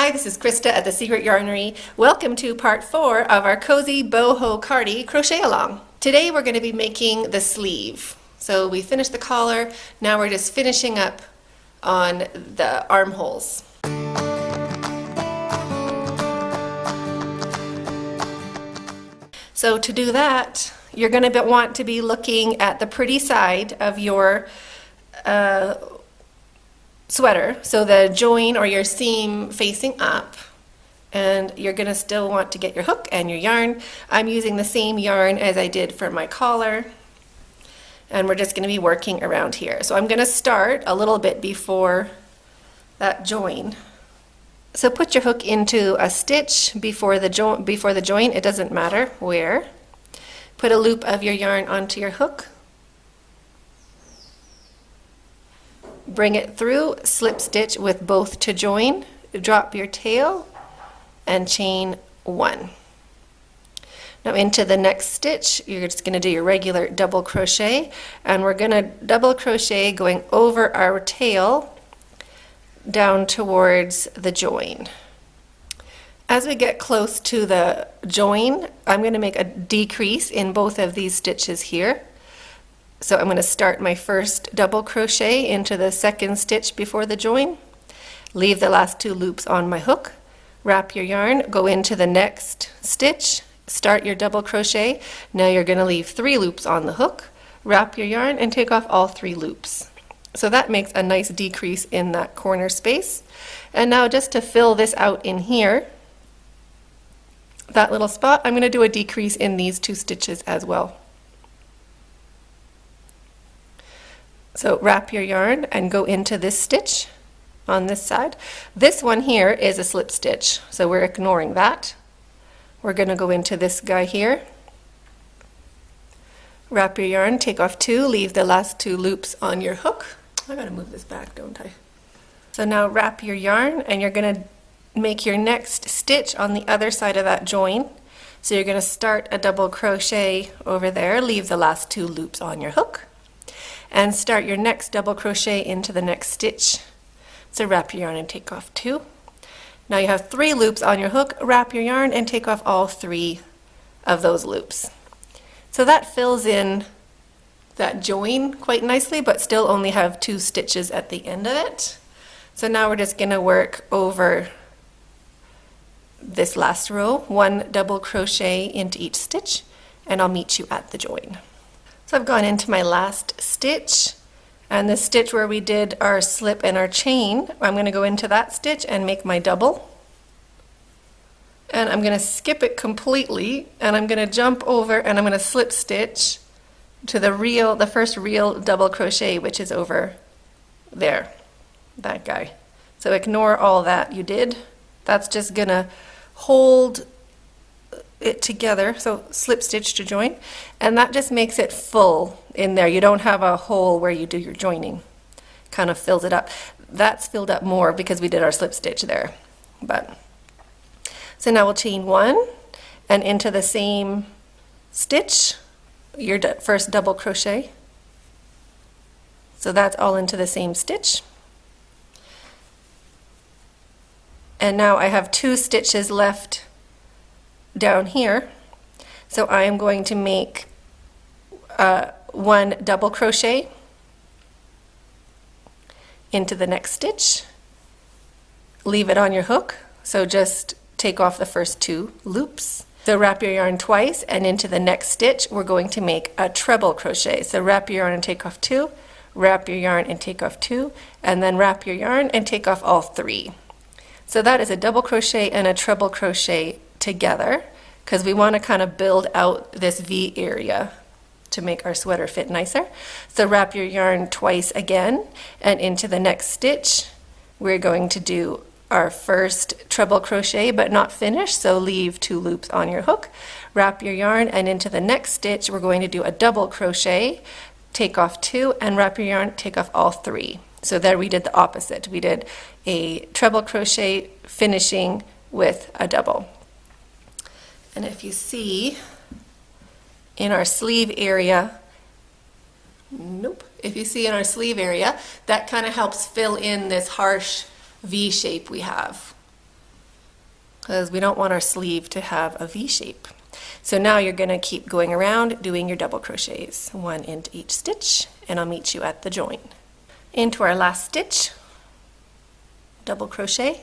Hi, this is Krista at the Secret Yarnery. Welcome to part 4 of our Cozy Boho Cardi crochet along. Today we're going to be making the sleeve. So we finished the collar, now we're just finishing up on the armholes. So to do that, you're going to want to be looking at the pretty side of your sweater, so the join or your seam facing up, and you're going to still want to get your hook and your yarn. I'm using the same yarn as I did for my collar, and we're just going to be working around here. So I'm going to start a little bit before that join. So put your hook into a stitch before the join, it doesn't matter where. Put a loop of your yarn onto your hook. Bring it through, slip stitch with both to join, drop your tail, and chain 1. Now into the next stitch, you're just going to do your regular double crochet, and we're going to double crochet going over our tail down towards the join. As we get close to the join, I'm going to make a decrease in both of these stitches here. So I'm going to start my first double crochet into the second stitch before the join, leave the last 2 loops on my hook, wrap your yarn, go into the next stitch, start your double crochet. Now you're going to leave 3 loops on the hook, wrap your yarn, and take off all 3 loops. So that makes a nice decrease in that corner space. And now just to fill this out in here, that little spot, I'm going to do a decrease in these 2 stitches as well. So wrap your yarn and go into this stitch on this side. This one here is a slip stitch, so we're ignoring that. We're going to go into this guy here. Wrap your yarn, take off 2, leave the last 2 loops on your hook. I gotta move this back, don't I? So now wrap your yarn, and you're going to make your next stitch on the other side of that join. So you're going to start a double crochet over there, leave the last 2 loops on your hook, and start your next double crochet into the next stitch. So wrap your yarn and take off 2. Now you have 3 loops on your hook, wrap your yarn and take off all 3 of those loops. So that fills in that join quite nicely, but still only have 2 stitches at the end of it. So now we're just going to work over this last row, 1 double crochet into each stitch, and I'll meet you at the join. So I've gone into my last stitch, and the stitch where we did our slip and our chain, I'm going to go into that stitch and make my double. And I'm going to skip it completely, and I'm going to jump over and I'm going to slip stitch to the first real double crochet, which is over there, that guy. So ignore all that you did. That's just going to hold it together, so slip stitch to join, and that just makes it full in there. You don't have a hole where you do your joining. Kind of fills it up. That's filled up more because we did our slip stitch there. But so now we'll chain 1 and into the same stitch your first double crochet. So that's all into the same stitch. And now I have 2 stitches left down here, so I am going to make 1 double crochet into the next stitch, leave it on your hook, so just take off the first 2 loops. So wrap your yarn twice, and into the next stitch we're going to make a treble crochet. So wrap your yarn and take off 2, wrap your yarn and take off 2, and then wrap your yarn and take off all 3. So that is a double crochet and a treble crochet together, because we want to kind of build out this V area to make our sweater fit nicer. So wrap your yarn twice again, and into the next stitch we're going to do our first treble crochet but not finish, so leave 2 loops on your hook, wrap your yarn, and into the next stitch we're going to do a double crochet, take off 2, and wrap your yarn, take off all 3. So there we did the opposite. We did a treble crochet finishing with a double. And if you see in our sleeve area, if you see in our sleeve area, that kind of helps fill in this harsh V shape we have. because we don't want our sleeve to have a V shape. So now you're going to keep going around doing your double crochets, one into each stitch, and I'll meet you at the join. Into our last stitch, double crochet.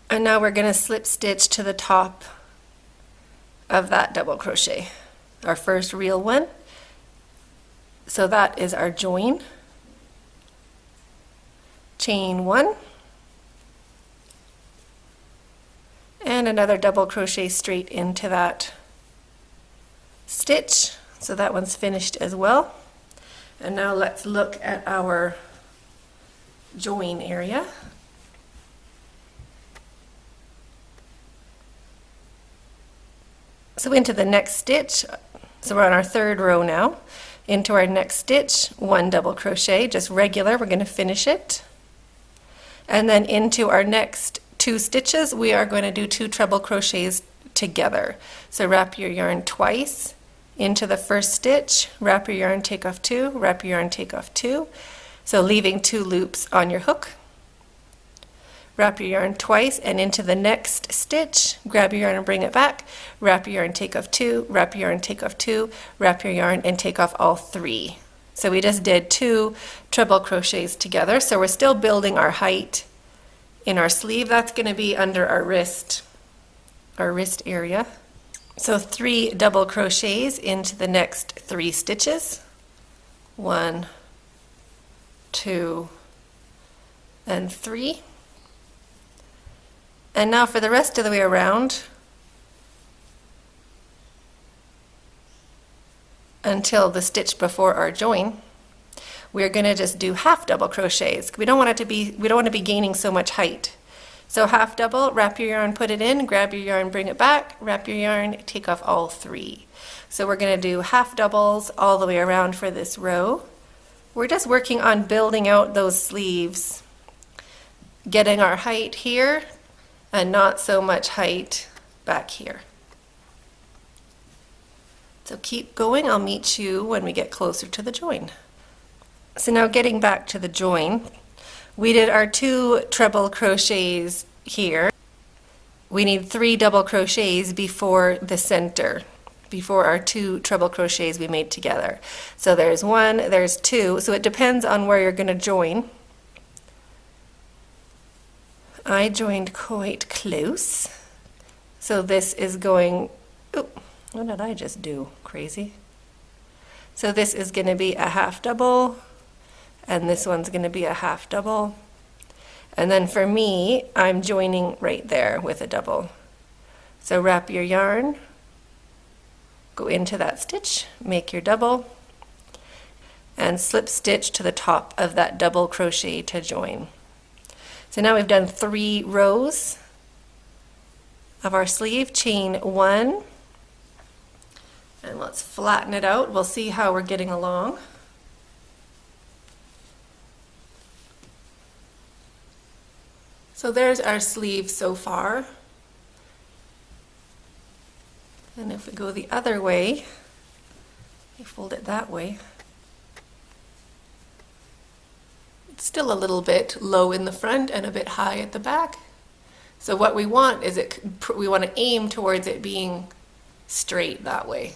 And now we're going to slip stitch to the top of that double crochet, our first real one. So that is our join. Chain one, and another double crochet straight into that stitch. So that one's finished as well. And now let's look at our join area. So into the next stitch, so we're on our third row now. Into our next stitch, one double crochet, just regular, we're going to finish it. And then into our next two stitches, we are going to do two treble crochets together. So wrap your yarn twice into the first stitch, wrap your yarn, take off two, wrap your yarn, take off two. So leaving two loops on your hook. Wrap your yarn twice and into the next stitch, grab your yarn and bring it back, wrap your yarn, take off two, wrap your yarn, take off two, wrap your yarn and take off all three. So we just did two treble crochets together. So we're still building our height in our sleeve. That's going to be under our wrist area. So three double crochets into the next three stitches. 1, 2, and 3. And now for the rest of the way around, until the stitch before our join, we're going to just do half double crochets. We don't want to be gaining so much height. So half double, wrap your yarn, put it in, grab your yarn, bring it back, wrap your yarn, take off all three. So we're going to do half doubles all the way around for this row. We're just working on building out those sleeves, getting our height here and not so much height back here. So keep going, I'll meet you when we get closer to the join. So now getting back to the join, we did our two treble crochets here. We need 3 double crochets before the center, before our 2 treble crochets we made together. So there's 1, there's 2, so it depends on where you're going to join. I joined quite close. So this is going, oh, what did I just do? Crazy. So this is going to be a half double, and this one's going to be a half double. And then for me, I'm joining right there with a double. So wrap your yarn, go into that stitch, make your double, and slip stitch to the top of that double crochet to join. So now we've done 3 rows of our sleeve, chain 1, and let's flatten it out. We'll see how we're getting along. So there's our sleeve so far. And if we go the other way, we fold it that way. It's still a little bit low in the front and a bit high at the back. So what we want is we want to aim towards it being straight that way.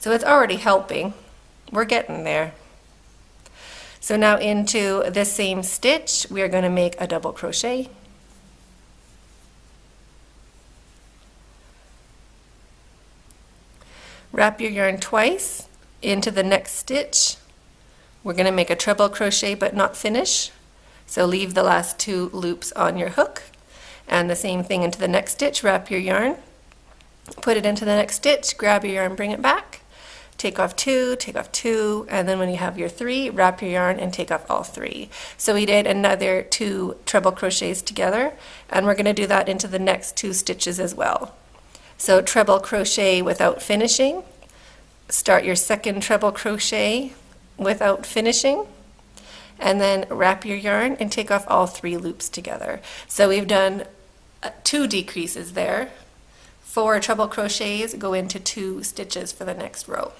So it's already helping. We're getting there. So now into this same stitch, we are going to make a double crochet. Wrap your yarn twice into the next stitch. We're going to make a treble crochet but not finish. So leave the last 2 loops on your hook. And the same thing into the next stitch. Wrap your yarn, put it into the next stitch, grab your yarn, bring it back. Take off 2, and then when you have your 3, wrap your yarn and take off all 3. So we did another 2 treble crochets together, and we're going to do that into the next 2 stitches as well. So treble crochet without finishing, start your second treble crochet without finishing, and then wrap your yarn and take off all 3 loops together. So we've done 2 decreases there. 4 treble crochets go into 2 stitches for the next row.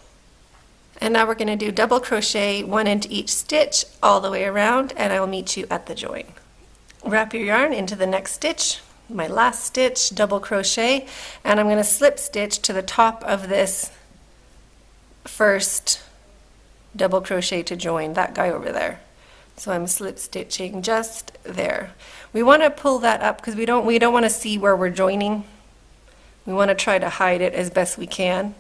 And now we're going to do double crochet, 1 into each stitch all the way around, and I will meet you at the join. Wrap your yarn into the next stitch, my last stitch, double crochet, and I'm going to slip stitch to the top of this first double crochet to join, that guy over there. So I'm slip stitching just there. We want to pull that up because we don't want to see where we're joining. We want to try to hide it as best we can.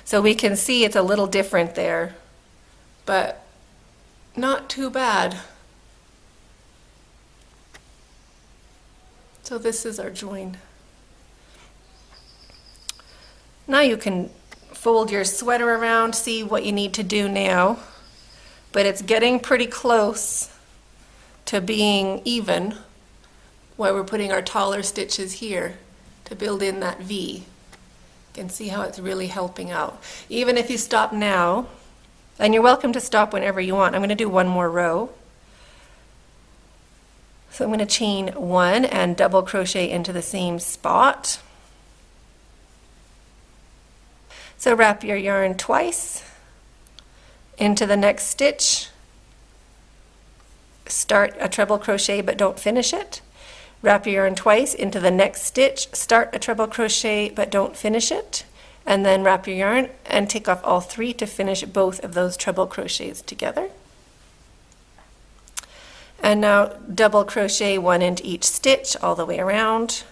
So we can see it's a little different there, but not too bad. So this is our join. Now you can fold your sweater around, see what you need to do now, but it's getting pretty close to being even while we're putting our taller stitches here to build in that V. You can see how it's really helping out. Even if you stop now, and you're welcome to stop whenever you want. I'm going to do one more row. So I'm going to chain one and double crochet into the same spot. So wrap your yarn twice into the next stitch. Start a treble crochet but don't finish it. Wrap your yarn twice into the next stitch, start a treble crochet but don't finish it, and then wrap your yarn and take off all three to finish both of those treble crochets together. And now double crochet one into each stitch all the way around.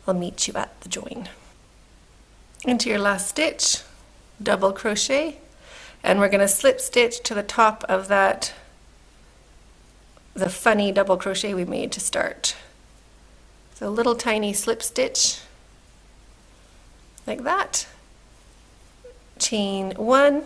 I'll meet you at the join. Into your last stitch, double crochet, and we're going to slip stitch to the top of that, the funny double crochet we made to start. So a little tiny slip stitch like that. Chain one,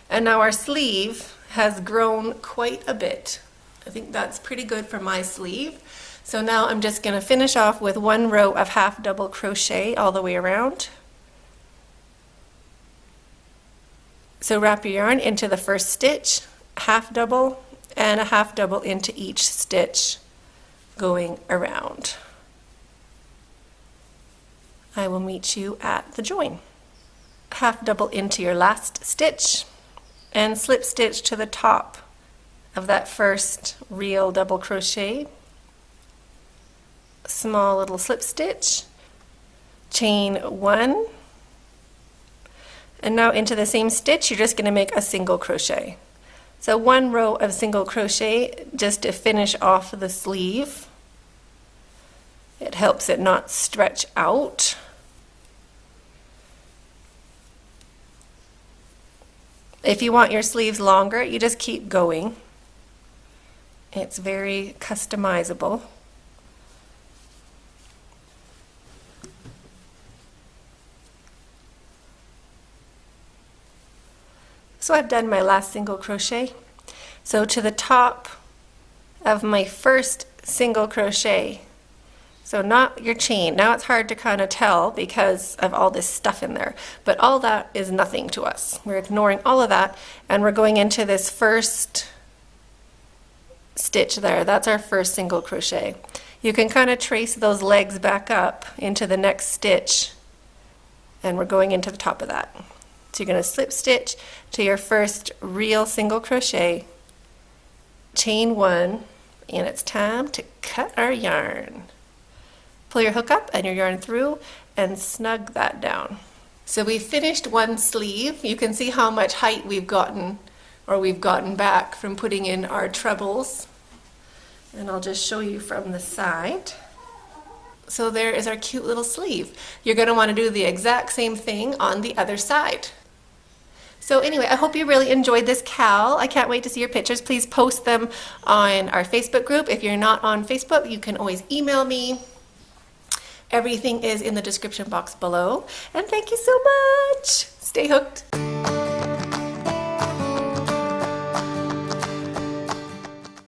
and now our sleeve has grown quite a bit. I think that's pretty good for my sleeve. So now I'm just going to finish off with one row of half double crochet all the way around. So wrap your yarn into the first stitch, half double, and a half double into each stitch going around. I will meet you at the join. Half double into your last stitch and slip stitch to the top of that first real double crochet. Small little slip stitch, chain one, and now into the same stitch you're just going to make a single crochet. So one row of single crochet just to finish off the sleeve. It helps it not stretch out. If you want your sleeves longer, you just keep going. It's very customizable. So I've done my last single crochet. So to the top of my first single crochet, so not your chain. Now it's hard to kind of tell because of all this stuff in there, but all that is nothing to us. We're ignoring all of that and we're going into this first stitch there. That's our first single crochet. You can kind of trace those legs back up into the next stitch and we're going into the top of that. So you're going to slip stitch to your first real single crochet, chain one, and it's time to cut our yarn. Pull your hook up and your yarn through and snug that down. So we finished one sleeve. You can see how much height we've gotten, or we've gotten back from putting in our trebles. And I'll just show you from the side. So there is our cute little sleeve. You're going to want to do the exact same thing on the other side. So anyway, I hope you really enjoyed this cowl. I can't wait to see your pictures. Please post them on our Facebook group. If you're not on Facebook, you can always email me. Everything is in the description box below. And thank you so much. Stay hooked.